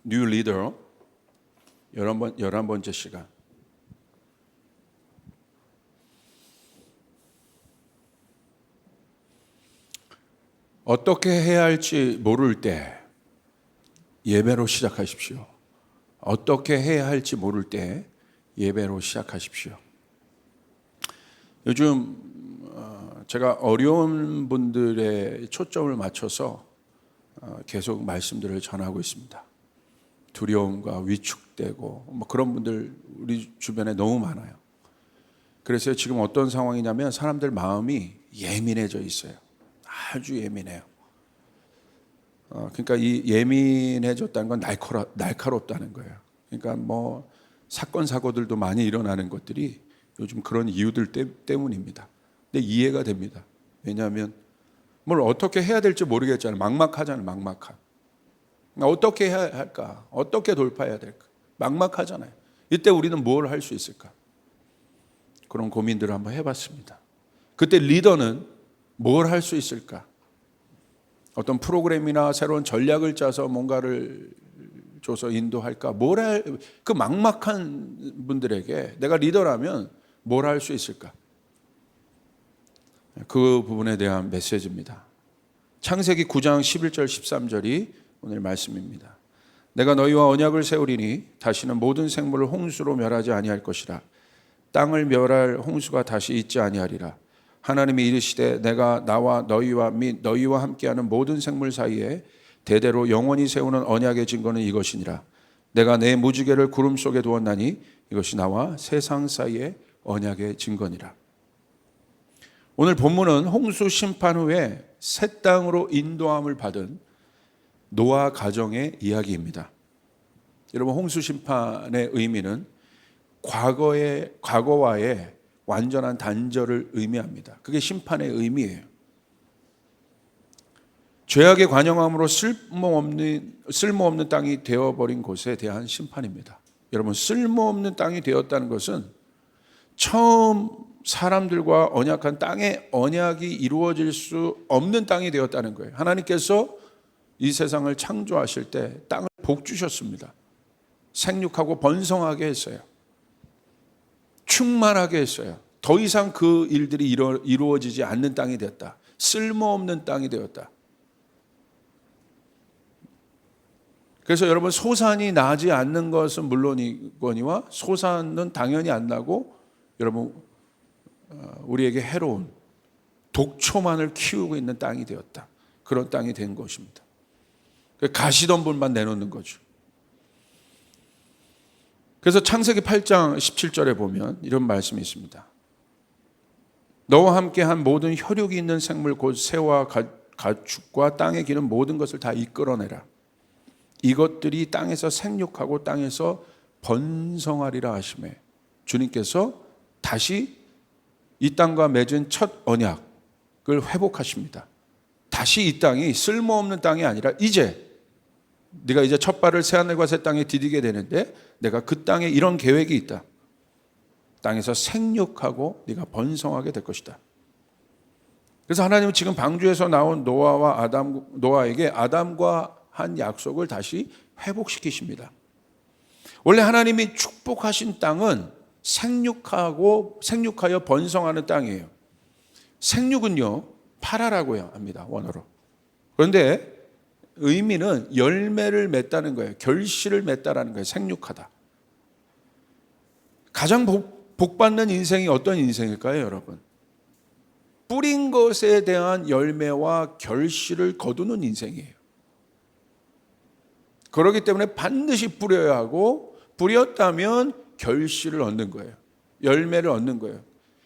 뉴 리더 11번째 시간. 어떻게 해야 할지 모를 때 예배로 시작하십시오. 어떻게 해야 할지 모를 때 예배로 시작하십시오. 요즘 제가 어려운 분들의 초점을 맞춰서 계속 말씀들을 전하고 있습니다. 두려움과 위축되고 그런 분들 우리 주변에 너무 많아요. 그래서 지금 어떤 상황이냐면 사람들 마음이 예민해져 있어요. 아주 예민해요. 그러니까 이 예민해졌다는 건 날카롭다는 거예요. 그러니까 뭐 사건 사고들도 많이 일어나는 것들이 요즘 그런 이유들 때문입니다. 근데 이해가 됩니다. 왜냐하면 뭘 어떻게 해야 될지 모르겠잖아요. 막막하잖아요. 막막한. 어떻게 해야 할까? 어떻게 돌파해야 될까? 막막하잖아요. 이때 우리는 뭘 할 수 있을까? 그런 고민들을 한번 해봤습니다. 그때 리더는 뭘 할 수 있을까? 어떤 프로그램이나 새로운 전략을 짜서 뭔가를 줘서 인도할까? 그 막막한 분들에게 내가 리더라면 뭘 할 수 있을까? 그 부분에 대한 메시지입니다. 창세기 9장 11절 13절이 오늘 말씀입니다. 내가 너희와 언약을 세우리니 다시는 모든 생물을 홍수로 멸하지 아니할 것이라. 땅을 멸할 홍수가 다시 있지 아니하리라. 하나님이 이르시되 내가 나와 너희와 및 너희와 함께하는 모든 생물 사이에 대대로 영원히 세우는 언약의 증거는 이것이니라. 내가 내 무지개를 구름 속에 두었나니 이것이 나와 세상 사이의 언약의 증거니라. 오늘 본문은 홍수 심판 후에 새 땅으로 인도함을 받은 노아 가정의 이야기입니다. 여러분, 홍수 심판의 의미는 과거와의 완전한 단절을 의미합니다. 그게 심판의 의미예요. 죄악의 관영함으로 쓸모없는 땅이 되어버린 곳에 대한 심판입니다. 여러분, 쓸모없는 땅이 되었다는 것은 처음 사람들과 언약한 땅의 언약이 이루어질 수 없는 땅이 되었다는 거예요. 하나님께서 이 세상을 창조하실 때 땅을 복 주셨습니다. 생육하고 번성하게 했어요. 충만하게 했어요. 더 이상 그 일들이 이루어지지 않는 땅이 되었다. 쓸모없는 땅이 되었다. 그래서 여러분, 소산이 나지 않는 것은 물론이거니와 소산은 당연히 안 나고 여러분 우리에게 해로운 독초만을 키우고 있는 땅이 되었다. 그런 땅이 된 것입니다. 가시덤불만 내놓는 거죠. 그래서 창세기 8장 17절에 보면 이런 말씀이 있습니다. 너와 함께한 모든 혈육이 있는 생물 곧 새와 가축과 땅에 기는 모든 것을 다 이끌어내라. 이것들이 땅에서 생육하고 땅에서 번성하리라 하시매 주님께서 다시 이 땅과 맺은 첫 언약을 회복하십니다. 다시 이 땅이 쓸모없는 땅이 아니라 네가 이제 첫 발을 새하늘과 새 땅에 디디게 되는데 내가 그 땅에 이런 계획이 있다. 땅에서 생육하고 네가 번성하게 될 것이다. 그래서 하나님은 지금 방주에서 나온 노아에게 아담과 한 약속을 다시 회복시키십니다. 원래 하나님이 축복하신 땅은 생육하여 번성하는 땅이에요. 생육은요, 파라라고 합니다, 원어로. 그런데 의미는 열매를 맺다는 거예요. 결실을 맺다라는 거예요. 생육하다. 가장 복받는 인생이 어떤 인생일까요, 여러분? 뿌린 것에 대한 열매와 결실을 거두는 인생이에요. 그렇기 때문에 반드시 뿌려야 하고 뿌렸다면 결실을 얻는 거예요. 열매를 얻는 거예요.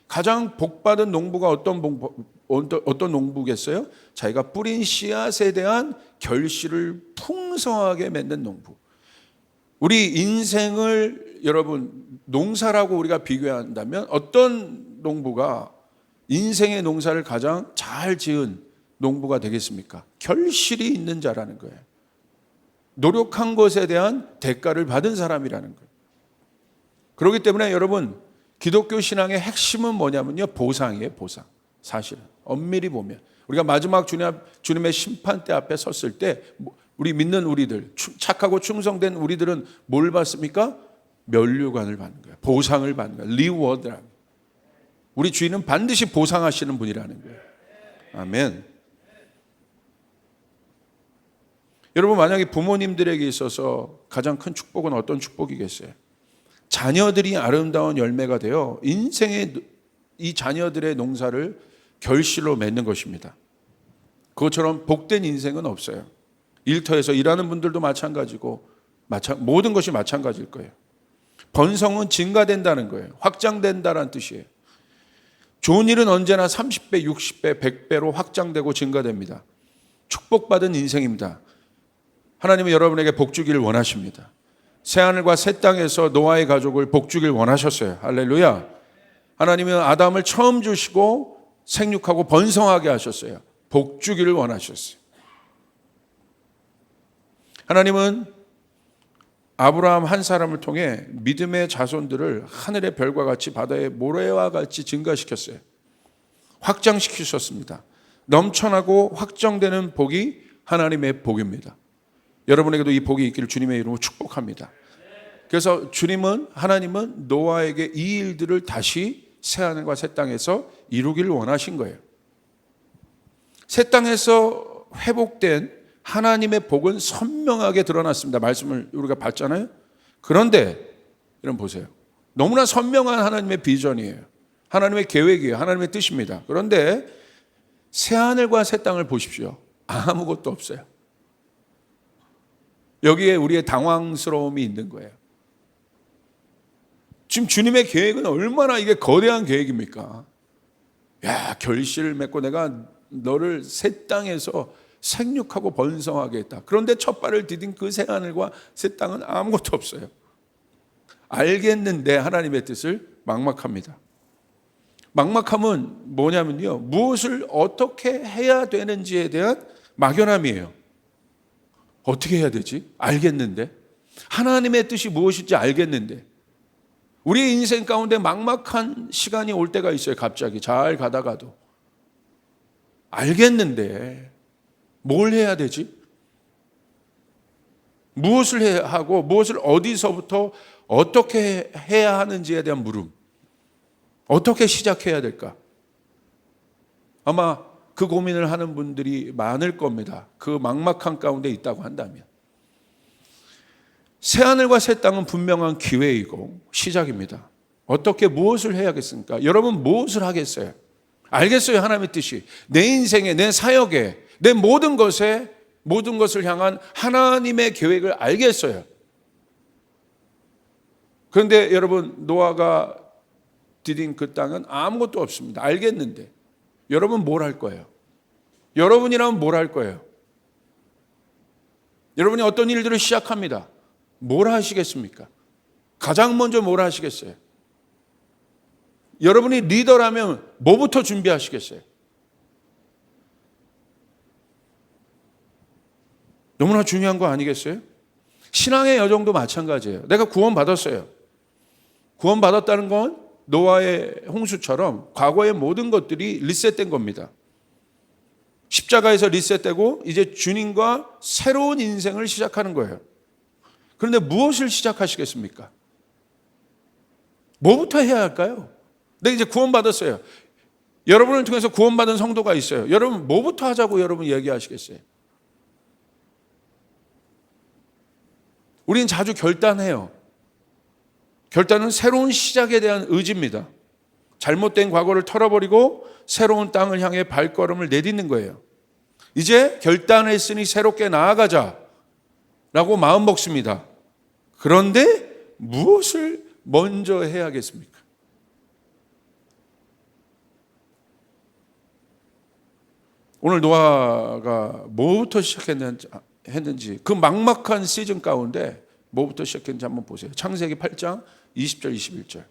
가장 복받은 농부가 어떤 농부겠어요? 자기가 뿌린 씨앗에 대한 결실을 풍성하게 맺는 농부. 우리 인생을 여러분 농사라고 우리가 비교한다면 어떤 농부가 인생의 농사를 가장 잘 지은 농부가 되겠습니까? 결실이 있는 자라는 거예요. 노력한 것에 대한 대가를 받은 사람이라는 거예요. 그렇기 때문에 여러분, 기독교 신앙의 핵심은 뭐냐면요, 보상이에요. 보상. 사실은 엄밀히 보면 우리가 마지막 주님의 심판대 앞에 섰을 때 우리 믿는 우리들, 착하고 충성된 우리들은 뭘 받습니까? 면류관을 받는 거예요. 보상을 받는 거예요. 리워드라는 거예요. 우리 주인은 반드시 보상하시는 분이라는 거예요. 아멘. 여러분, 만약에 부모님들에게 있어서 가장 큰 축복은 어떤 축복이겠어요? 자녀들이 아름다운 열매가 되어 인생의 이 자녀들의 농사를 결실로 맺는 것입니다. 그것처럼 복된 인생은 없어요. 일터에서 일하는 분들도 마찬가지고 모든 것이 마찬가지일 거예요. 번성은 증가된다는 거예요. 확장된다는 뜻이에요. 좋은 일은 언제나 30배, 60배, 100배로 확장되고 증가됩니다. 축복받은 인생입니다. 하나님은 여러분에게 복 주기를 원하십니다. 새하늘과 새 땅에서 노아의 가족을 복 주길 원하셨어요. 할렐루야. 하나님은 아담을 처음 주시고 생육하고 번성하게 하셨어요. 복 주기를 원하셨어요. 하나님은 아브라함 한 사람을 통해 믿음의 자손들을 하늘의 별과 같이 바다의 모래와 같이 증가시켰어요. 확장시키셨습니다. 넘쳐나고 확정되는 복이 하나님의 복입니다. 여러분에게도 이 복이 있기를 주님의 이름으로 축복합니다. 그래서 하나님은 노아에게 이 일들을 다시 새하늘과 새 땅에서 이루기를 원하신 거예요. 새 땅에서 회복된 하나님의 복은 선명하게 드러났습니다. 말씀을 우리가 봤잖아요. 그런데 여러분 보세요. 너무나 선명한 하나님의 비전이에요. 하나님의 계획이에요. 하나님의 뜻입니다. 그런데 새하늘과 새 땅을 보십시오. 아무것도 없어요. 여기에 우리의 당황스러움이 있는 거예요. 지금 주님의 계획은 얼마나 이게 거대한 계획입니까? 야, 결실을 맺고 내가 너를 새 땅에서 생육하고 번성하게 했다. 그런데 첫 발을 디딘 그 새하늘과 새 땅은 아무것도 없어요. 알겠는데 하나님의 뜻을 막막합니다. 막막함은 뭐냐면요, 무엇을 어떻게 해야 되는지에 대한 막연함이에요. 어떻게 해야 되지? 알겠는데. 하나님의 뜻이 무엇인지 알겠는데. 우리의 인생 가운데 막막한 시간이 올 때가 있어요. 갑자기 잘 가다가도 알겠는데 뭘 해야 되지? 무엇을 해야 하고 무엇을 어디서부터 어떻게 해야 하는지에 대한 물음. 어떻게 시작해야 될까? 아마 그 고민을 하는 분들이 많을 겁니다. 그 막막한 가운데 있다고 한다면. 새하늘과 새 땅은 분명한 기회이고 시작입니다. 어떻게 무엇을 해야겠습니까? 여러분 무엇을 하겠어요? 알겠어요. 하나님의 뜻이 내 인생에, 내 사역에, 내 모든 것을 향한 하나님의 계획을 알겠어요. 그런데 여러분, 노아가 디딘 그 땅은 아무것도 없습니다. 알겠는데 여러분 뭘 할 거예요? 여러분이라면 뭘 할 거예요? 여러분이 어떤 일들을 시작합니다. 뭘 하시겠습니까? 가장 먼저 뭘 하시겠어요? 여러분이 리더라면 뭐부터 준비하시겠어요? 너무나 중요한 거 아니겠어요? 신앙의 여정도 마찬가지예요. 내가 구원받았어요. 구원받았다는 건 노아의 홍수처럼 과거의 모든 것들이 리셋된 겁니다. 십자가에서 리셋되고 이제 주님과 새로운 인생을 시작하는 거예요. 그런데 무엇을 시작하시겠습니까? 뭐부터 해야 할까요? 내가 이제 구원받았어요. 여러분을 통해서 구원받은 성도가 있어요. 여러분 뭐부터 하자고 여러분 얘기하시겠어요? 우리는 자주 결단해요. 결단은 새로운 시작에 대한 의지입니다. 잘못된 과거를 털어버리고 새로운 땅을 향해 발걸음을 내딛는 거예요. 이제 결단했으니 새롭게 나아가자 라고 마음 먹습니다. 그런데 무엇을 먼저 해야겠습니까? 오늘 노아가 뭐부터 시작했는지 그 막막한 시즌 가운데 뭐부터 시작했는지 한번 보세요. 창세기 8장 20절 21절.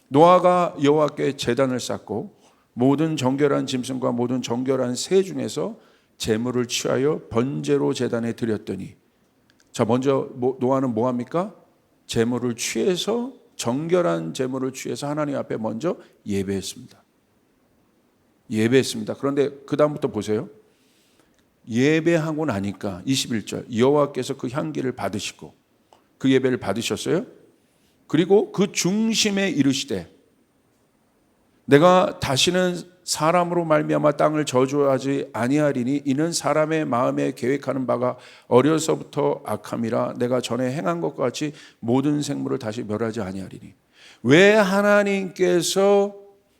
노아가 여호와께 제단을 쌓고 모든 정결한 짐승과 모든 정결한 새 중에서 제물을 취하여 번제로 제단에 드렸더니, 자, 먼저 노아는 뭐 합니까? 제물을 취해서, 정결한 제물을 취해서 하나님 앞에 먼저 예배했습니다. 그런데 그 다음부터 보세요. 예배하고 나니까 21절 여호와께서 그 향기를 받으시고 그 예배를 받으셨어요. 그리고 그 중심에 이르시되 내가 다시는 사람으로 말미암아 땅을 저주하지 아니하리니 이는 사람의 마음에 계획하는 바가 어려서부터 악함이라 내가 전에 행한 것과 같이 모든 생물을 다시 멸하지 아니하리니. 왜 하나님께서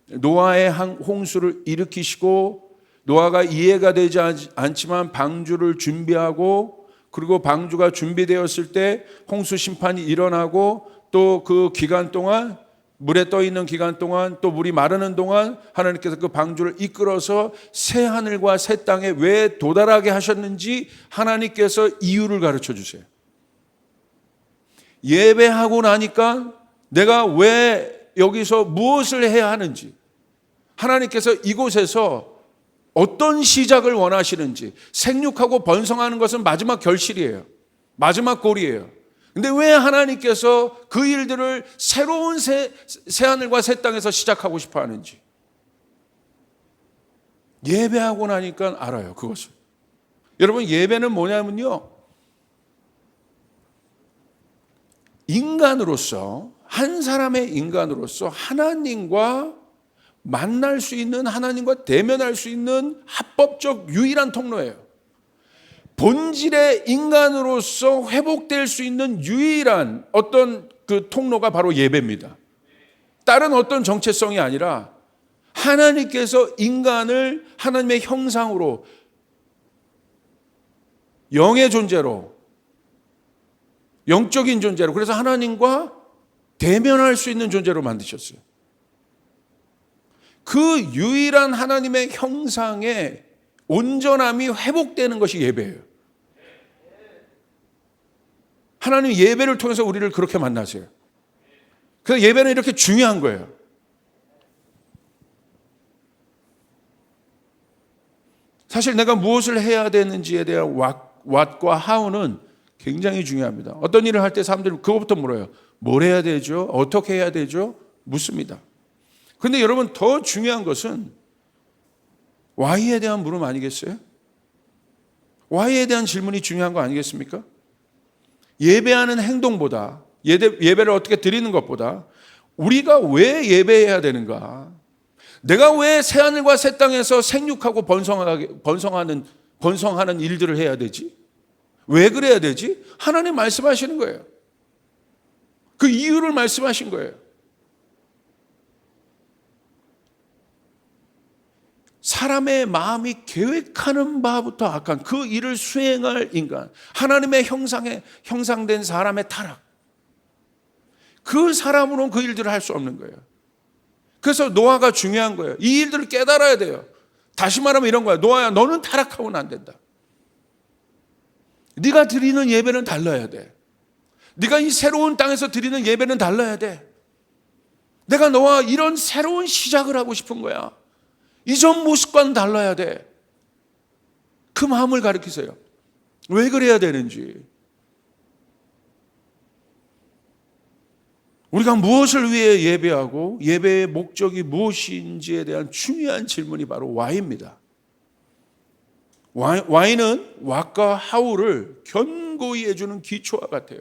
노아의 홍수를 일으키시고 노아가 이해가 되지 않지만 방주를 준비하고 그리고 방주가 준비되었을 때 홍수 심판이 일어나고 또 그 기간 동안 물에 떠 있는 기간 동안 또 물이 마르는 동안 하나님께서 그 방주를 이끌어서 새 하늘과 새 땅에 왜 도달하게 하셨는지 하나님께서 이유를 가르쳐 주세요. 예배하고 나니까 내가 왜 여기서 무엇을 해야 하는지, 하나님께서 이곳에서 어떤 시작을 원하시는지. 생육하고 번성하는 것은 마지막 결실이에요. 마지막 골이에요. 근데 왜 하나님께서 그 일들을 새로운 새하늘과 새 땅에서 시작하고 싶어 하는지 예배하고 나니까 알아요, 그것을. 여러분, 예배는 뭐냐면요, 인간으로서, 한 사람의 인간으로서 하나님과 만날 수 있는, 하나님과 대면할 수 있는 합법적 유일한 통로예요. 본질의 인간으로서 회복될 수 있는 유일한 어떤 그 통로가 바로 예배입니다. 다른 어떤 정체성이 아니라 하나님께서 인간을 하나님의 형상으로, 영의 존재로, 영적인 존재로, 그래서 하나님과 대면할 수 있는 존재로 만드셨어요. 그 유일한 하나님의 형상의 온전함이 회복되는 것이 예배예요. 하나님 예배를 통해서 우리를 그렇게 만나세요. 그래서 예배는 이렇게 중요한 거예요. 사실 내가 무엇을 해야 되는지에 대한 what과 how는 굉장히 중요합니다. 어떤 일을 할 때 사람들이 그것부터 물어요. 뭘 해야 되죠? 어떻게 해야 되죠? 묻습니다. 그런데 여러분, 더 중요한 것은 why에 대한 물음 아니겠어요? why에 대한 질문이 중요한 거 아니겠습니까? 예배하는 행동보다, 예배를 어떻게 드리는 것보다 우리가 왜 예배해야 되는가, 내가 왜 새하늘과 새 땅에서 생육하고 번성하는 일들을 해야 되지? 왜 그래야 되지? 하나님 말씀하시는 거예요. 그 이유를 말씀하신 거예요. 사람의 마음이 계획하는 바부터 악한 그 일을 수행할 인간, 하나님의 형상된 사람의 타락, 그 사람으로는 그 일들을 할 수 없는 거예요. 그래서 노아가 중요한 거예요. 이 일들을 깨달아야 돼요. 다시 말하면 이런 거야. 노아야, 너는 타락하고는 안 된다. 네가 드리는 예배는 달라야 돼. 네가 이 새로운 땅에서 드리는 예배는 달라야 돼. 내가 너와 이런 새로운 시작을 하고 싶은 거야. 이전 모습과는 달라야 돼. 그 마음을 가르치세요. 왜 그래야 되는지, 우리가 무엇을 위해 예배하고 예배의 목적이 무엇인지에 대한 중요한 질문이 바로 why입니다. why는 what과 how를 견고히 해주는 기초와 같아요.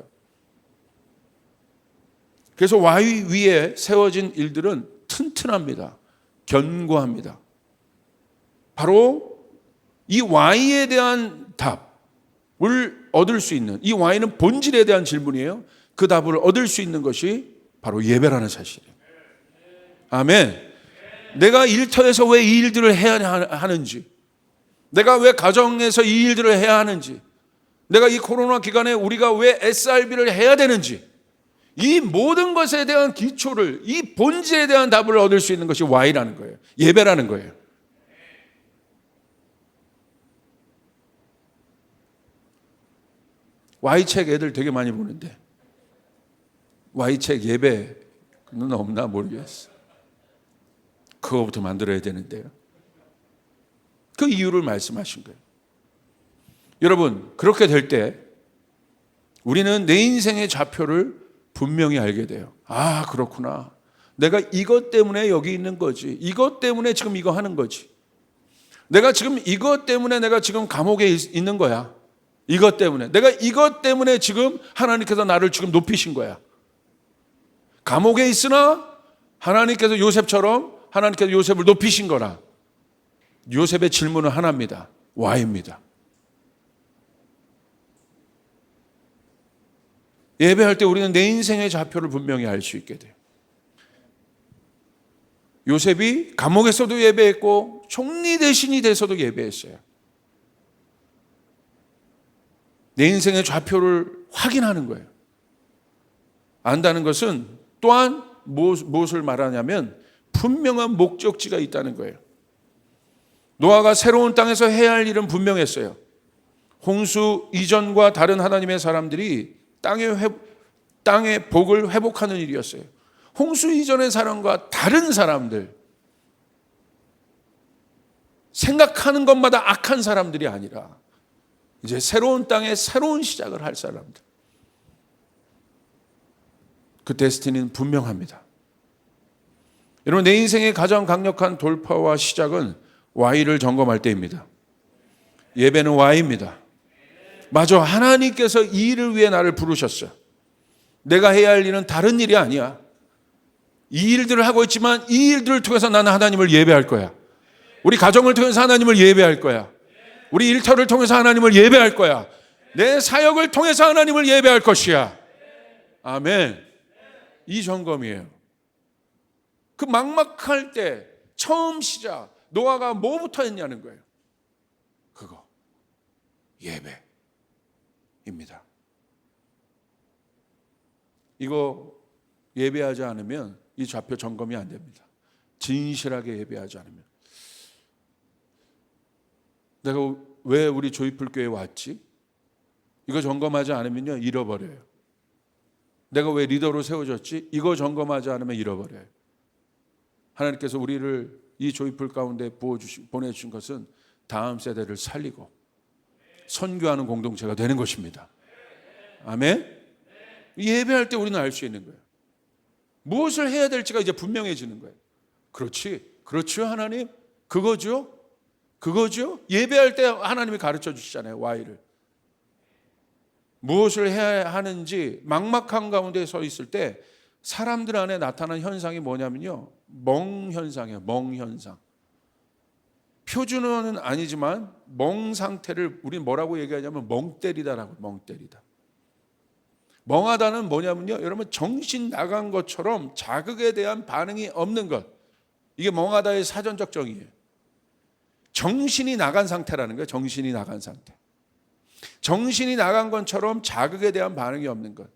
그래서 why 위에 세워진 일들은 튼튼합니다. 견고합니다. 바로 이 why에 대한 답을 얻을 수 있는, 이 why는 본질에 대한 질문이에요. 그 답을 얻을 수 있는 것이 바로 예배라는 사실이에요. 아멘. 내가 일터에서 왜 이 일들을 해야 하는지, 내가 왜 가정에서 이 일들을 해야 하는지, 내가 이 코로나 기간에 우리가 왜 SRB를 해야 되는지, 이 모든 것에 대한 기초를, 이 본질에 대한 답을 얻을 수 있는 것이 why라는 거예요. 예배라는 거예요. Y책 애들 되게 많이 보는데 Y책 예배는 없나 모르겠어. 그거부터 만들어야 되는데요. 그 이유를 말씀하신 거예요. 여러분, 그렇게 될 때 우리는 내 인생의 좌표를 분명히 알게 돼요. 아, 그렇구나. 내가 이것 때문에 여기 있는 거지. 이것 때문에 지금 이거 하는 거지. 내가 지금 이것 때문에 내가 지금 감옥에 있는 거야. 이것 때문에. 내가 이것 때문에 지금 하나님께서 나를 지금 높이신 거야. 감옥에 있으나 하나님께서 요셉처럼 하나님께서 요셉을 높이신 거라. 요셉의 질문은 하나입니다. Why입니다. 예배할 때 우리는 내 인생의 좌표를 분명히 알 수 있게 돼요. 요셉이 감옥에서도 예배했고 총리 대신이 돼서도 예배했어요. 내 인생의 좌표를 확인하는 거예요. 안다는 것은 또한 무엇을 말하냐면 분명한 목적지가 있다는 거예요. 노아가 새로운 땅에서 해야 할 일은 분명했어요. 홍수 이전과 다른 하나님의 사람들이 땅의 복을 회복하는 일이었어요. 홍수 이전의 사람과 다른 사람들, 생각하는 것마다 악한 사람들이 아니라 이제 새로운 땅에 새로운 시작을 할 사람들. 그 데스티니는 분명합니다. 여러분, 내 인생의 가장 강력한 돌파와 시작은 Y를 점검할 때입니다. 예배는 Y입니다. 맞아, 하나님께서 이 일을 위해 나를 부르셨어요. 내가 해야 할 일은 다른 일이 아니야. 이 일들을 하고 있지만 이 일들을 통해서 나는 하나님을 예배할 거야. 우리 가정을 통해서 하나님을 예배할 거야. 우리 일터를 통해서 하나님을 예배할 거야. 내 사역을 통해서 하나님을 예배할 것이야. 아멘. 이 점검이에요. 그 막막할 때 처음 시작 노아가 뭐부터 했냐는 거예요. 그거 예배입니다. 이거 예배하지 않으면 이 좌표 점검이 안 됩니다. 진실하게 예배하지 않으면. 내가 왜 우리 조이풀 교회에 왔지? 이거 점검하지 않으면요 잃어버려요. 내가 왜 리더로 세워졌지? 이거 점검하지 않으면 잃어버려요. 하나님께서 우리를 이 조이풀 가운데 보내주신 것은 다음 세대를 살리고 선교하는 공동체가 되는 것입니다. 아멘? 예배할 때 우리는 알 수 있는 거예요. 무엇을 해야 될지가 이제 분명해지는 거예요. 그렇죠 하나님? 그거죠? 예배할 때 하나님이 가르쳐 주시잖아요. Y를. 무엇을 해야 하는지 막막한 가운데 서 있을 때 사람들 안에 나타나는 현상이 뭐냐면요. 멍현상이에요. 멍현상. 표준어는 아니지만 멍 상태를 우리는 뭐라고 얘기하냐면 멍때리다라고. 멍때리다. 멍하다는 뭐냐면요. 여러분 정신 나간 것처럼 자극에 대한 반응이 없는 것. 이게 멍하다의 사전적 정의예요. 정신이 나간 상태라는 거예요. 정신이 나간 상태. 정신이 나간 것처럼 자극에 대한 반응이 없는 것.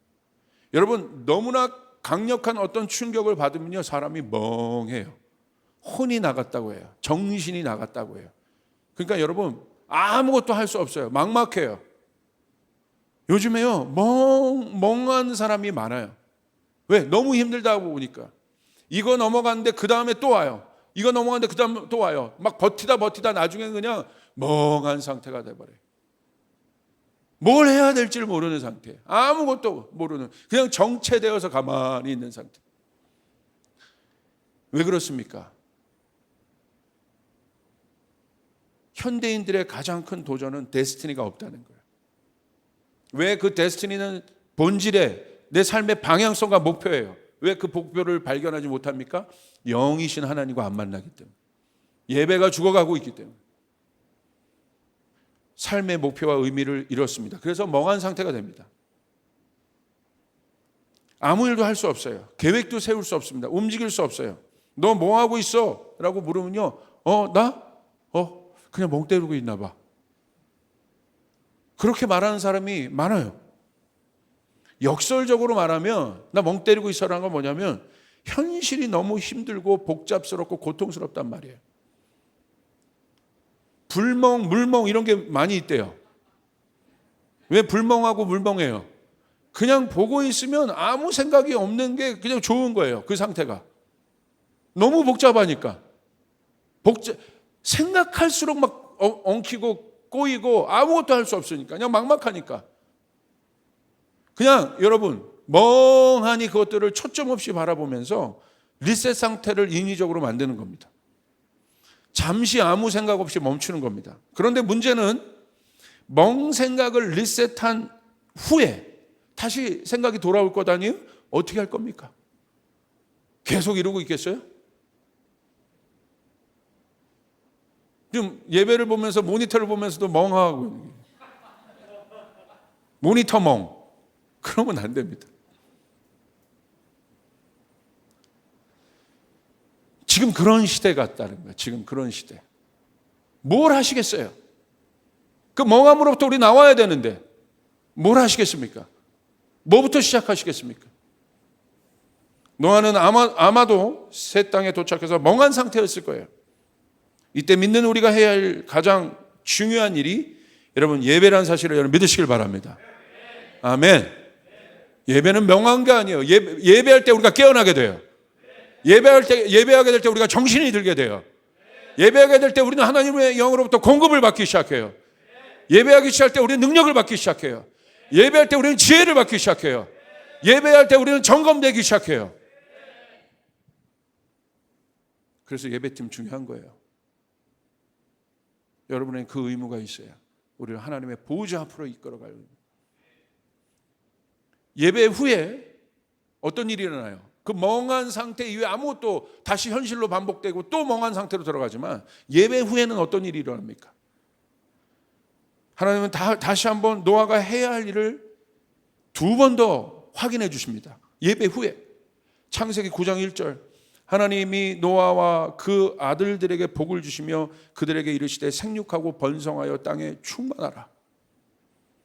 여러분 너무나 강력한 어떤 충격을 받으면요 사람이 멍해요. 혼이 나갔다고 해요. 정신이 나갔다고 해요. 그러니까 여러분 아무것도 할 수 없어요. 막막해요. 요즘에요 멍한 사람이 많아요. 왜? 너무 힘들다고 보니까. 이거 넘어갔는데 그 다음에 또 와요. 이거 넘어갔는데 그 다음에 또 와요. 막 버티다 나중에 그냥 멍한 상태가 돼버려요. 뭘 해야 될지를 모르는 상태. 아무것도 모르는. 그냥 정체되어서 가만히 있는 상태. 왜 그렇습니까? 현대인들의 가장 큰 도전은 데스티니가 없다는 거예요. 왜 그 데스티니는 본질에 내 삶의 방향성과 목표예요. 왜 그 목표를 발견하지 못합니까? 영이신 하나님과 안 만나기 때문에. 예배가 죽어가고 있기 때문에. 삶의 목표와 의미를 잃었습니다. 그래서 멍한 상태가 됩니다. 아무 일도 할 수 없어요. 계획도 세울 수 없습니다. 움직일 수 없어요. 너 뭐 하고 있어? 라고 물으면요. 나? 그냥 멍 때리고 있나 봐. 그렇게 말하는 사람이 많아요. 역설적으로 말하면 나 멍 때리고 있어라는 건 뭐냐면 현실이 너무 힘들고 복잡스럽고 고통스럽단 말이에요. 불멍, 물멍 이런 게 많이 있대요. 왜 불멍하고 물멍해요? 그냥 보고 있으면 아무 생각이 없는 게 그냥 좋은 거예요. 그 상태가. 너무 복잡하니까. 생각할수록 막 엉키고 꼬이고 아무것도 할 수 없으니까. 그냥 막막하니까. 그냥 여러분 멍하니 그것들을 초점 없이 바라보면서 리셋 상태를 인위적으로 만드는 겁니다. 잠시 아무 생각 없이 멈추는 겁니다. 그런데 문제는 멍 생각을 리셋한 후에 다시 생각이 돌아올 것 아니에요? 어떻게 할 겁니까? 계속 이러고 있겠어요? 지금 예배를 보면서 모니터를 보면서도 멍하고 모니터 멍. 그러면 안 됩니다. 지금 그런 시대 같다는 거예요. 지금 그런 시대. 뭘 하시겠어요? 그 멍함으로부터 우리 나와야 되는데 뭘 하시겠습니까? 뭐부터 시작하시겠습니까? 노아는 아마도 새 땅에 도착해서 멍한 상태였을 거예요. 이때 믿는 우리가 해야 할 가장 중요한 일이 여러분 예배라는 사실을 여러분 믿으시길 바랍니다. 아멘. 예배는 명한 게 아니에요. 예배할 때 우리가 깨어나게 돼요. 예배하게 될 때 우리가 정신이 들게 돼요. 예배하게 될 때 우리는 하나님의 영으로부터 공급을 받기 시작해요. 예배하기 시작할 때 우리는 능력을 받기 시작해요. 예배할 때 우리는 지혜를 받기 시작해요. 예배할 때 우리는 점검되기 시작해요. 그래서 예배팀 중요한 거예요. 여러분의 그 의무가 있어요. 우리를 하나님의 보호자 앞으로 이끌어갈 의무. 예배 후에 어떤 일이 일어나요? 그 멍한 상태 이후에 아무것도 다시 현실로 반복되고 또 멍한 상태로 들어가지만 예배 후에는 어떤 일이 일어납니까? 하나님은 다시 한번 노아가 해야 할 일을 두 번 더 확인해 주십니다. 예배 후에 창세기 9장 1절 하나님이 노아와 그 아들들에게 복을 주시며 그들에게 이르시되 생육하고 번성하여 땅에 충만하라.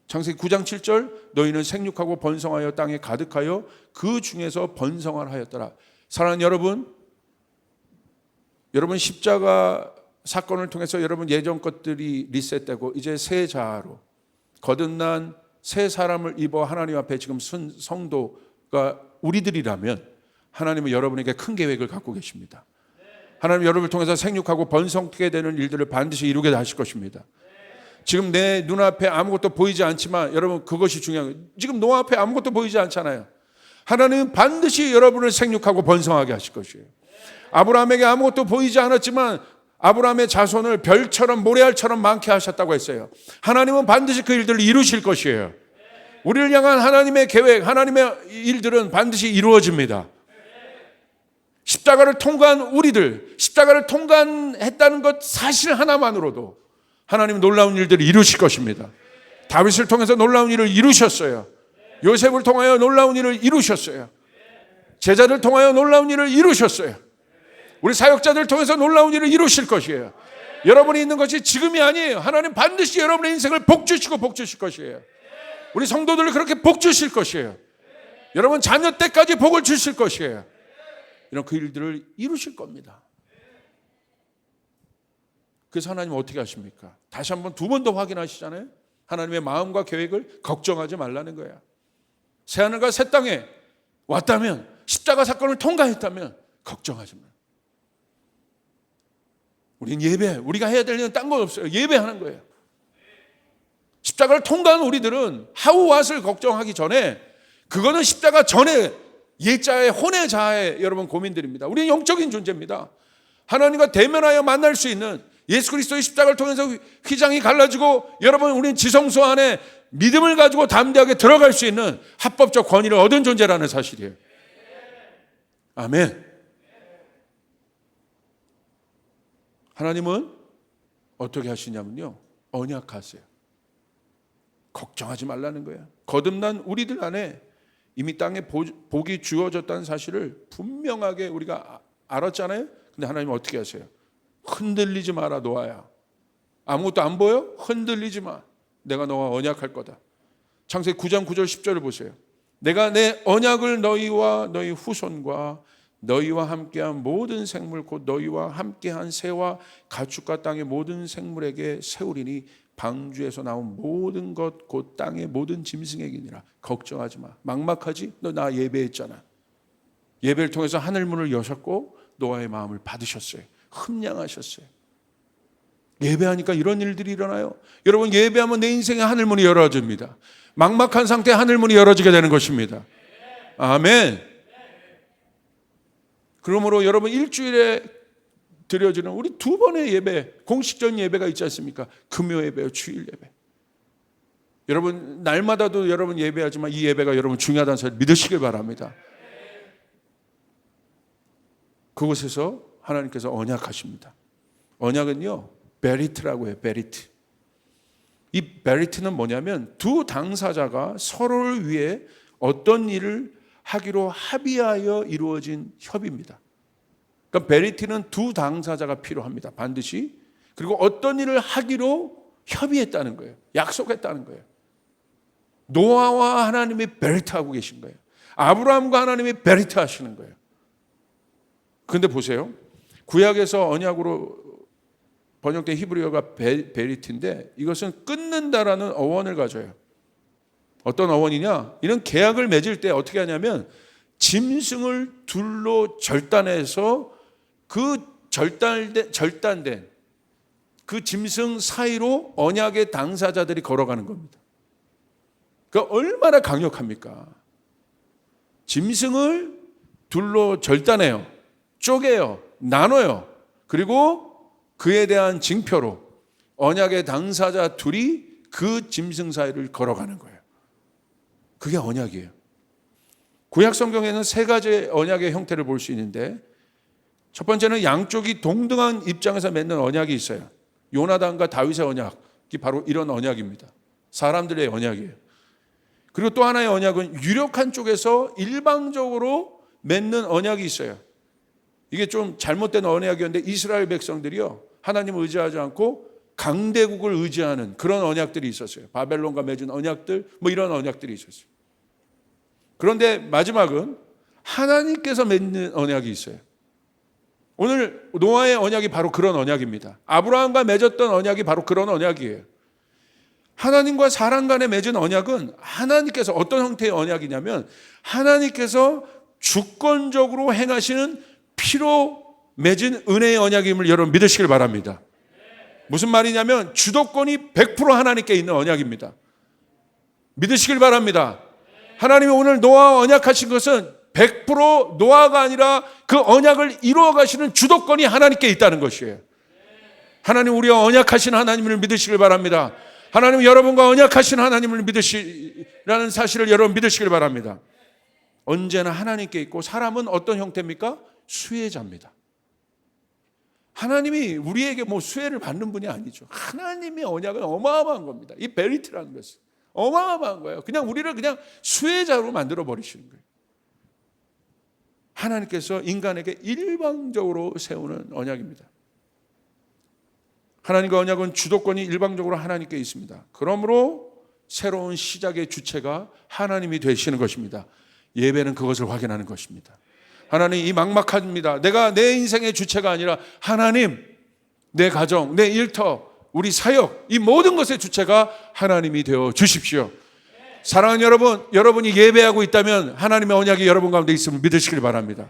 창세기 9장 7절 너희는 생육하고 번성하여 땅에 가득하여 그 중에서 번성하라 하였더라. 사랑하는 여러분 십자가 사건을 통해서 여러분 예전 것들이 리셋되고 이제 새 자아로 거듭난 새 사람을 입어 하나님 앞에 지금 쓴 성도가 우리들이라면 하나님은 여러분에게 큰 계획을 갖고 계십니다. 하나님 여러분을 통해서 생육하고 번성하게 되는 일들을 반드시 이루게 하실 것입니다. 지금 내 눈앞에 아무것도 보이지 않지만 여러분 그것이 중요한 거예요. 지금 노아 앞에 아무것도 보이지 않잖아요. 하나님은 반드시 여러분을 생육하고 번성하게 하실 것이에요. 아브라함에게 아무것도 보이지 않았지만 아브라함의 자손을 별처럼 모래알처럼 많게 하셨다고 했어요. 하나님은 반드시 그 일들을 이루실 것이에요. 우리를 향한 하나님의 계획, 하나님의 일들은 반드시 이루어집니다. 십자가를 통과한 우리들, 십자가를 통과했다는 것 사실 하나만으로도 하나님은 놀라운 일들을 이루실 것입니다. 다윗을 통해서 놀라운 일을 이루셨어요. 요셉을 통하여 놀라운 일을 이루셨어요. 제자를 통하여 놀라운 일을 이루셨어요. 우리 사역자들 통해서 놀라운 일을 이루실 것이에요. 여러분이 있는 것이 지금이 아니에요. 하나님 반드시 여러분의 인생을 복 주시고 복 주실 것이에요. 우리 성도들을 그렇게 복 주실 것이에요. 여러분 자녀 때까지 복을 주실 것이에요. 이런 그 일들을 이루실 겁니다. 그래서 하나님은 어떻게 하십니까? 다시 한번 두 번 더 확인하시잖아요. 하나님의 마음과 계획을 걱정하지 말라는 거야. 새하늘과 새 땅에 왔다면 십자가 사건을 통과했다면 걱정하지 마. 우리는 예배, 우리가 해야 될 일은 딴 건 없어요. 예배하는 거예요. 십자가를 통과한 우리들은 하우 왓을 걱정하기 전에 그거는 십자가 전에 예자의 혼의 자아의 여러분 고민들입니다. 우리는 영적인 존재입니다. 하나님과 대면하여 만날 수 있는 예수 그리스도의 십자가를 통해서 휘장이 갈라지고 여러분 우리는 지성소 안에 믿음을 가지고 담대하게 들어갈 수 있는 합법적 권위를 얻은 존재라는 사실이에요. 아멘. 하나님은 어떻게 하시냐면요. 언약하세요. 걱정하지 말라는 거예요. 거듭난 우리들 안에 이미 땅에 복이 주어졌다는 사실을 분명하게 우리가 알았잖아요. 근데 하나님은 어떻게 하세요? 흔들리지 마라 노아야. 아무것도 안 보여? 흔들리지 마. 내가 너와 언약할 거다. 창세기 9장 9절 10절을 보세요. 내가 내 언약을 너희와 너희 후손과 너희와 함께한 모든 생물 곧 너희와 함께한 새와 가축과 땅의 모든 생물에게 세우리니 방주에서 나온 모든 것 곧 땅의 모든 짐승에게니라. 걱정하지 마. 막막하지? 너 나 예배했잖아. 예배를 통해서 하늘 문을 여셨고 노아의 마음을 받으셨어요. 흠량하셨어요. 예배하니까 이런 일들이 일어나요. 여러분 예배하면 내 인생의 하늘 문이 열어집니다. 막막한 상태에 하늘 문이 열어지게 되는 것입니다. 아멘. 그러므로 여러분 일주일에 드려지는 우리 두 번의 예배, 공식적인 예배가 있지 않습니까? 금요 예배와 주일 예배. 여러분 날마다도 여러분 예배하지만 이 예배가 여러분 중요하다는 사실 믿으시길 바랍니다. 그곳에서 하나님께서 언약하십니다. 언약은요 베리트라고 해요. 베리트. 이 베리트는 뭐냐면 두 당사자가 서로를 위해 어떤 일을 하기로 합의하여 이루어진 협의입니다. 그러니까 베리트는 두 당사자가 필요합니다. 반드시. 그리고 어떤 일을 하기로 협의했다는 거예요. 약속했다는 거예요. 노아와 하나님이 베리트하고 계신 거예요. 아브라함과 하나님이 베리트 하시는 거예요. 그런데 보세요. 구약에서 언약으로 번역된 히브리어가 베리트인데 이것은 끊는다라는 어원을 가져요. 어떤 어원이냐? 이런 계약을 맺을 때 어떻게 하냐면 짐승을 둘로 절단해서 그 절단된 그 짐승 사이로 언약의 당사자들이 걸어가는 겁니다. 그러니까 얼마나 강력합니까? 짐승을 둘로 절단해요. 쪼개요. 나눠요. 그리고 그에 대한 징표로 언약의 당사자 둘이 그 짐승 사이를 걸어가는 거예요. 그게 언약이에요. 구약 성경에는 세 가지의 언약의 형태를 볼 수 있는데 첫 번째는 양쪽이 동등한 입장에서 맺는 언약이 있어요. 요나단과 다윗의 언약이 바로 이런 언약입니다. 사람들의 언약이에요. 그리고 또 하나의 언약은 유력한 쪽에서 일방적으로 맺는 언약이 있어요. 이게 좀 잘못된 언약이었는데 이스라엘 백성들이요 하나님을 의지하지 않고 강대국을 의지하는 그런 언약들이 있었어요. 바벨론과 맺은 언약들 뭐 이런 언약들이 있었어요. 그런데 마지막은 하나님께서 맺는 언약이 있어요. 오늘 노아의 언약이 바로 그런 언약입니다. 아브라함과 맺었던 언약이 바로 그런 언약이에요. 하나님과 사람 간에 맺은 언약은 하나님께서 어떤 형태의 언약이냐면 하나님께서 주권적으로 행하시는 피로 맺은 은혜의 언약임을 여러분 믿으시길 바랍니다. 무슨 말이냐면 주도권이 100% 하나님께 있는 언약입니다. 믿으시길 바랍니다. 하나님이 오늘 노아와 언약하신 것은 100% 노아가 아니라 그 언약을 이루어 가시는 주도권이 하나님께 있다는 것이에요. 하나님 우리와 언약하신 하나님을 믿으시길 바랍니다. 하나님 여러분과 언약하신 하나님을 믿으시라는 사실을 여러분 믿으시길 바랍니다. 언제나 하나님께 있고 사람은 어떤 형태입니까? 수혜자입니다. 하나님이 우리에게 뭐 수혜를 받는 분이 아니죠. 하나님의 언약은 어마어마한 겁니다. 이 베리트라는 것은 어마어마한 거예요. 그냥 우리를 그냥 수혜자로 만들어 버리시는 거예요. 하나님께서 인간에게 일방적으로 세우는 언약입니다. 하나님과 언약은 주도권이 일방적으로 하나님께 있습니다. 그러므로 새로운 시작의 주체가 하나님이 되시는 것입니다. 예배는 그것을 확인하는 것입니다. 하나님 이 막막합니다. 내가 내 인생의 주체가 아니라 하나님, 내 가정, 내 일터, 우리 사역 이 모든 것의 주체가 하나님이 되어 주십시오. 사랑하는 여러분, 여러분이 예배하고 있다면 하나님의 언약이 여러분 가운데 있음을 믿으시길 바랍니다.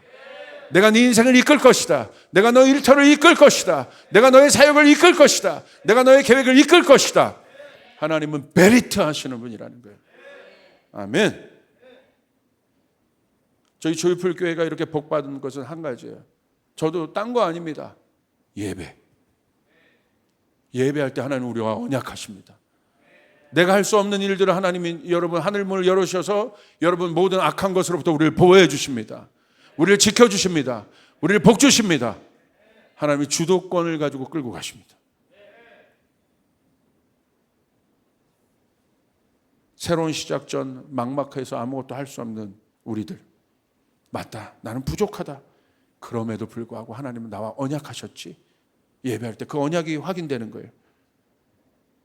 내가 네 인생을 이끌 것이다. 내가 너의 일터를 이끌 것이다. 내가 너의 사역을 이끌 것이다. 내가 너의 계획을 이끌 것이다. 하나님은 베리트 하시는 분이라는 거예요. 아멘. 저희 조이풀 교회가 이렇게 복받은 것은 한 가지예요. 저도 딴 거 아닙니다. 예배. 예배할 때 하나님 우리와 언약하십니다. 내가 할 수 없는 일들을 하나님이 여러분 하늘문을 열으셔서 여러분 모든 악한 것으로부터 우리를 보호해 주십니다. 우리를 지켜주십니다. 우리를 복주십니다. 하나님이 주도권을 가지고 끌고 가십니다. 새로운 시작 전 막막해서 아무것도 할 수 없는 우리들. 맞다. 나는 부족하다. 그럼에도 불구하고 하나님은 나와 언약하셨지. 예배할 때 그 언약이 확인되는 거예요.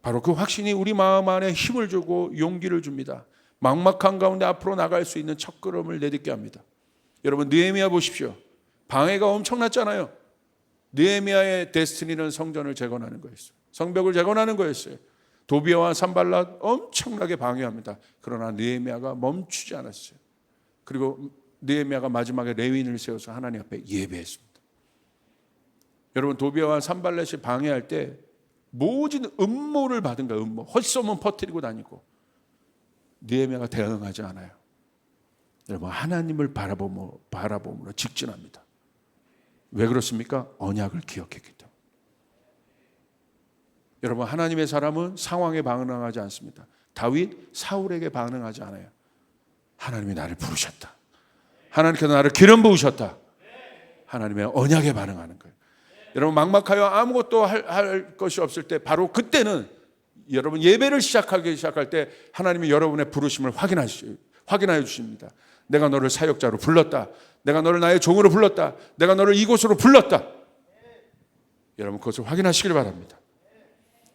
바로 그 확신이 우리 마음 안에 힘을 주고 용기를 줍니다. 막막한 가운데 앞으로 나갈 수 있는 첫걸음을 내딛게 합니다. 여러분 느헤미야 보십시오. 방해가 엄청났잖아요. 느헤미야의 데스티니는 성전을 재건하는 거였어요. 성벽을 재건하는 거였어요. 도비아와 산발랏 엄청나게 방해합니다. 그러나 느헤미야가 멈추지 않았어요. 그리고 느헤미야가 마지막에 레위인을 세워서 하나님 앞에 예배했습니다. 여러분 도비아와 산발랏이 방해할 때 모진 음모를 받은 거예요. 음모. 헛소문 퍼뜨리고 다니고 느헤미야가 대응하지 않아요. 여러분 하나님을 바라봄으로 직진합니다. 왜 그렇습니까? 언약을 기억했기 때문에. 여러분, 하나님의 사람은 상황에 반응하지 않습니다. 다윗 사울에게 반응하지 않아요. 하나님이 나를 부르셨다. 하나님께서 나를 기름 부으셨다. 하나님의 언약에 반응하는 거예요. 여러분, 막막하여 아무것도 할 것이 없을 때 바로 그때는 여러분 예배를 시작할 때 하나님이 여러분의 부르심을 확인하여 주십니다. 내가 너를 사역자로 불렀다. 내가 너를 나의 종으로 불렀다. 내가 너를 이곳으로 불렀다. 여러분, 그것을 확인하시길 바랍니다.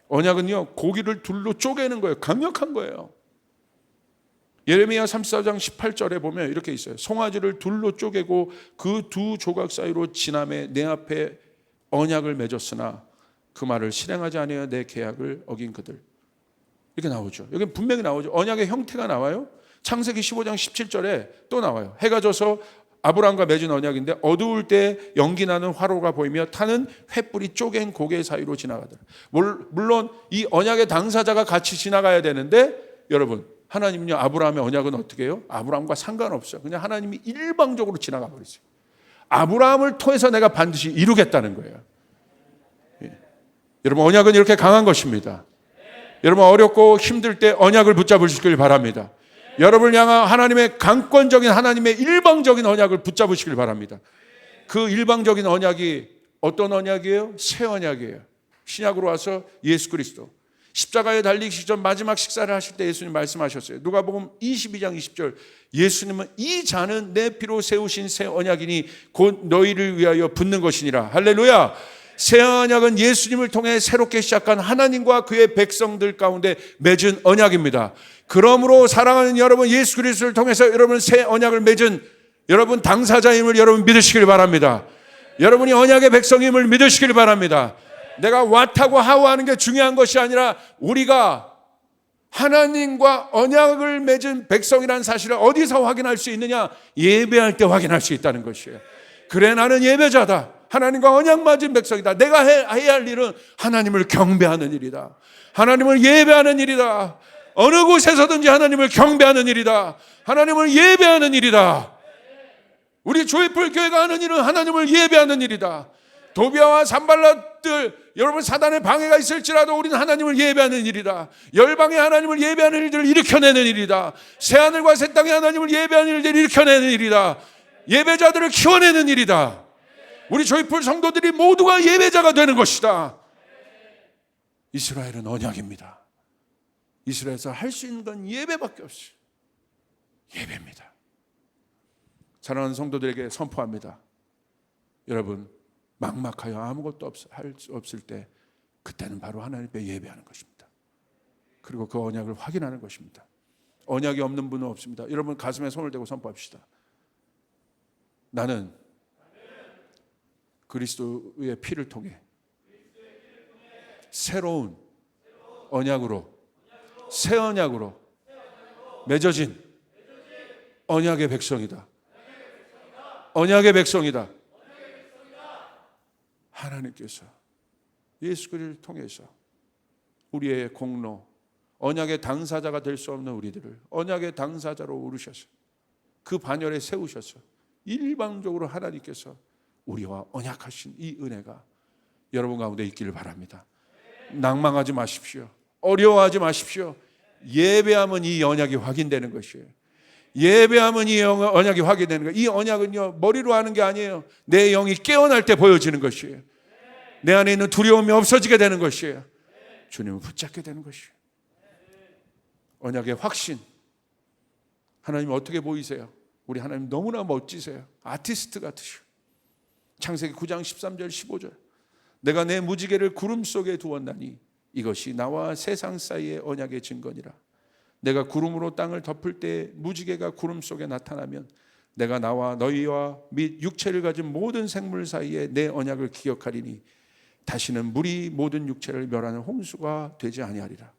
언약은요, 고기를 둘로 쪼개는 거예요. 강력한 거예요. 예레미야 34장 18절에 보면 이렇게 있어요. 송아지를 둘로 쪼개고 그 두 조각 사이로 지남에 내 앞에 언약을 맺었으나 그 말을 실행하지 아니하여 내 계약을 어긴 그들. 이렇게 나오죠. 여기 분명히 나오죠. 언약의 형태가 나와요. 창세기 15장 17절에 또 나와요. 해가 져서 아브라함과 맺은 언약인데 어두울 때 연기 나는 화로가 보이며 타는 횃불이 쪼갠 고개 사이로 지나가더라. 물론 이 언약의 당사자가 같이 지나가야 되는데 여러분, 하나님은요, 아브라함의 언약은 어떻게 해요? 아브라함과 상관없어요. 그냥 하나님이 일방적으로 지나가 버리세요. 아브라함을 통해서 내가 반드시 이루겠다는 거예요. 예. 여러분, 언약은 이렇게 강한 것입니다. 여러분, 어렵고 힘들 때 언약을 붙잡으시길 바랍니다. 여러분을 향한 하나님의 강권적인, 하나님의 일방적인 언약을 붙잡으시길 바랍니다. 그 일방적인 언약이 어떤 언약이에요? 새 언약이에요. 신약으로 와서 예수 그리스도 십자가에 달리기 직전 마지막 식사를 하실 때 예수님 말씀하셨어요. 누가복음 22장 20절, 예수님은 이 잔은 내 피로 세우신 새 언약이니 곧 너희를 위하여 붓는 것이니라. 할렐루야. 새 언약은 예수님을 통해 새롭게 시작한 하나님과 그의 백성들 가운데 맺은 언약입니다. 그러므로 사랑하는 여러분, 예수 그리스도를 통해서 여러분 새 언약을 맺은 여러분 당사자임을 여러분 믿으시길 바랍니다. 여러분이 언약의 백성임을 믿으시길 바랍니다. 내가 왓하고 하우하는 게 중요한 것이 아니라 우리가 하나님과 언약을 맺은 백성이라는 사실을 어디서 확인할 수 있느냐? 예배할 때 확인할 수 있다는 것이에요. 그래, 나는 예배자다. 하나님과 언약 맺은 백성이다. 내가 해야 할 일은 하나님을 경배하는 일이다. 하나님을 예배하는 일이다. 어느 곳에서든지 하나님을 경배하는 일이다. 하나님을 예배하는 일이다. 우리 조이풀 교회가 하는 일은 하나님을 예배하는 일이다. 도비아와 산발랏들, 여러분 사단의 방해가 있을지라도 우리는 하나님을 예배하는 일이다. 열방의 하나님을 예배하는 일들을 일으켜내는 일이다. 새하늘과 새 땅의 하나님을 예배하는 일들을 일으켜내는 일이다. 예배자들을 키워내는 일이다. 우리 조이풀 성도들이 모두가 예배자가 되는 것이다. 이스라엘은 언약입니다. 이스라엘에서 할 수 있는 건 예배밖에 없어요. 예배입니다. 사랑하는 성도들에게 선포합니다. 여러분, 막막하여 아무것도 할 수 없을 때 그때는 바로 하나님 앞에 예배하는 것입니다. 그리고 그 언약을 확인하는 것입니다. 언약이 없는 분은 없습니다. 여러분, 가슴에 손을 대고 선포합시다. 나는 그리스도의 피를 통해 새로운 언약으로, 새 언약으로 맺어진 언약의 백성이다. 언약의 백성이다. 하나님께서 예수 그리스도를 통해서 우리의 공로, 언약의 당사자가 될 수 없는 우리들을 언약의 당사자로 오르셔서 그 반열에 세우셔서 일방적으로 하나님께서 우리와 언약하신 이 은혜가 여러분 가운데 있기를 바랍니다. 낭망하지 마십시오. 어려워하지 마십시오. 예배하면 이 언약이 확인되는 것이에요. 예배하면 이 언약이 확인되는 거예요. 이 언약은요, 머리로 하는 게 아니에요. 내 영이 깨어날 때 보여지는 것이에요. 내 안에 있는 두려움이 없어지게 되는 것이에요. 주님을 붙잡게 되는 것이에요. 언약의 확신. 하나님 어떻게 보이세요? 우리 하나님 너무나 멋지세요. 아티스트 같으시오. 창세기 9장 13절 15절. 내가 내 무지개를 구름 속에 두었나니 이것이 나와 세상 사이의 언약의 증거니라. 내가 구름으로 땅을 덮을 때 무지개가 구름 속에 나타나면 내가 나와 너희와 및 육체를 가진 모든 생물 사이에 내 언약을 기억하리니 다시는 물이 모든 육체를 멸하는 홍수가 되지 아니하리라.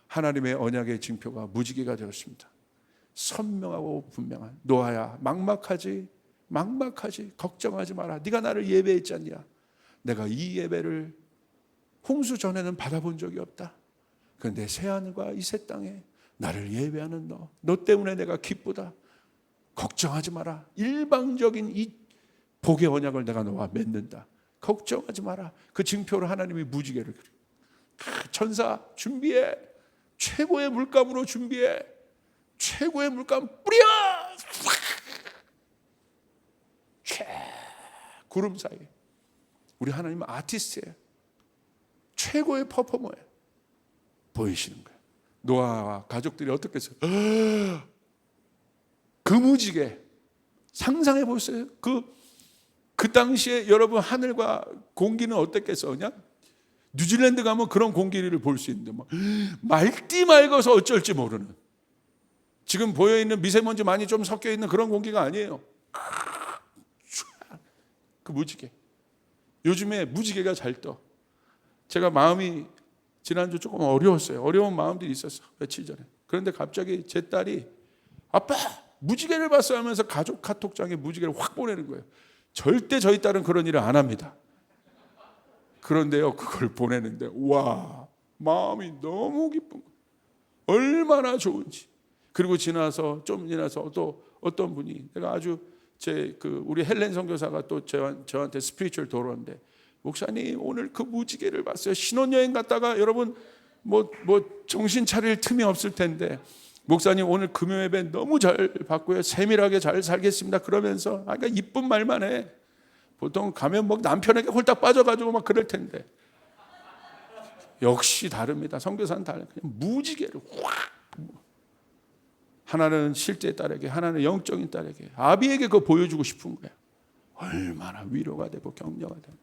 하나님의 언약의 징표가 무지개가 되었습니다. 선명하고 분명한. 노아야, 막막하지 걱정하지 마라. 네가 나를 예배했지 않냐. 내가 이 예배를 홍수 전에는 받아본 적이 없다. 그런데 새하늘과 이 새 땅에 나를 예배하는 너 때문에 내가 기쁘다. 걱정하지 마라. 일방적인 이 복의 언약을 내가 너와 맺는다. 걱정하지 마라. 그 징표로 하나님이 무지개를 그려. 천사 준비해. 최고의 물감으로 준비해. 최고의 물감 뿌려. 구름 사이에. 우리 하나님은 아티스트예요. 최고의 퍼포머예요. 보이시는 거예요. 노아와 가족들이 어떻게 했어요? 그 무지개 상상해 보세요. 그 당시에 여러분 하늘과 공기는 어땠겠어? 그냥 뉴질랜드 가면 그런 공기를 볼 수 있는데 뭐 맑디 맑아서 어쩔지 모르는, 지금 보여있는 미세먼지 많이 좀 섞여 있는 그런 공기가 아니에요. 그 무지개. 요즘에 무지개가 잘 떠. 제가 마음이 지난주 조금 어려웠어요. 어려운 마음들이 있었어, 며칠 전에. 그런데 갑자기 제 딸이 아빠 무지개를 봤어 하면서 가족 카톡장에 무지개를 확 보내는 거예요. 절대 저희 딸은 그런 일을 안 합니다. 그런데요, 그걸 보내는데 와, 마음이 너무 기쁜 거예요. 얼마나 좋은지. 그리고 좀 지나서 또 어떤 분이, 내가 아주 우리 헬렌 선교사가 또 저한테 스피리추얼 도로인데, 목사님 오늘 그 무지개를 봤어요. 신혼여행 갔다가 여러분 뭐 정신 차릴 틈이 없을 텐데, 목사님 오늘 금요 예배 너무 잘 받고요, 세밀하게 잘 살겠습니다 그러면서 그러니까 이쁜 말만 해. 보통 가면 뭐 남편에게 홀딱 빠져가지고 막 그럴 텐데, 역시 다릅니다. 선교사는 다르요. 그냥 무지개를 확. 하나는 실제 딸에게, 하나는 영적인 딸에게, 아비에게 그거 보여주고 싶은 거야. 얼마나 위로가 되고 격려가 되고.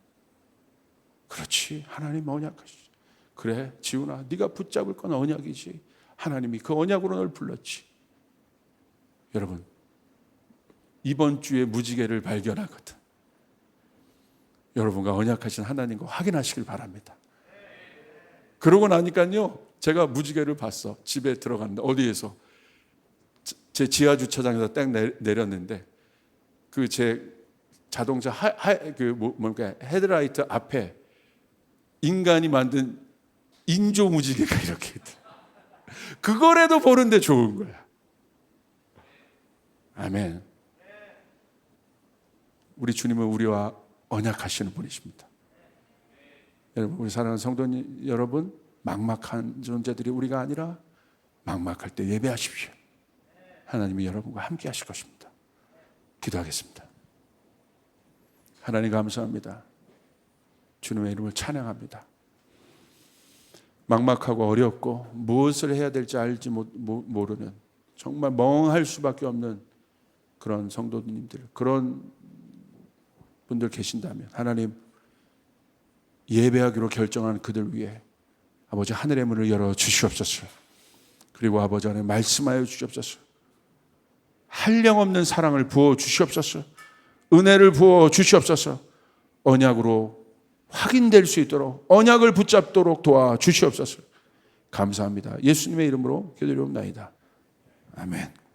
그렇지, 하나님 언약하시죠. 그래 지훈아, 네가 붙잡을 건 언약이지. 하나님이 그 언약으로 널 불렀지. 여러분, 이번 주에 무지개를 발견하거든. 여러분과 언약하신 하나님과 확인하시길 바랍니다. 그러고 나니까요, 제가 무지개를 봤어. 집에 들어갔는데, 어디에서? 제 지하 주차장에서 딱 내렸는데, 그 제 자동차 헤드라이트 앞에 인간이 만든 인조 무지개가 이렇게 있더라. 그거라도 보는데 좋은 거야. 아멘. 우리 주님은 우리와 언약하시는 분이십니다. 여러분, 우리 사랑하는 성도님 여러분, 막막한 존재들이 우리가 아니라 막막할 때 예배하십시오. 하나님이 여러분과 함께 하실 것입니다. 기도하겠습니다. 하나님 감사합니다. 주님의 이름을 찬양합니다. 막막하고 어렵고 무엇을 해야 될지 알지 모르는, 정말 멍할 수밖에 없는 그런 성도님들, 그런 분들 계신다면 하나님, 예배하기로 결정한 그들 위해 아버지 하늘의 문을 열어 주시옵소서. 그리고 아버지 안에 말씀하여 주시옵소서. 한량없는 사랑을 부어 주시옵소서. 은혜를 부어 주시옵소서. 언약으로 확인될 수 있도록, 언약을 붙잡도록 도와 주시옵소서. 감사합니다. 예수님의 이름으로 기도드리옵나이다. 아멘.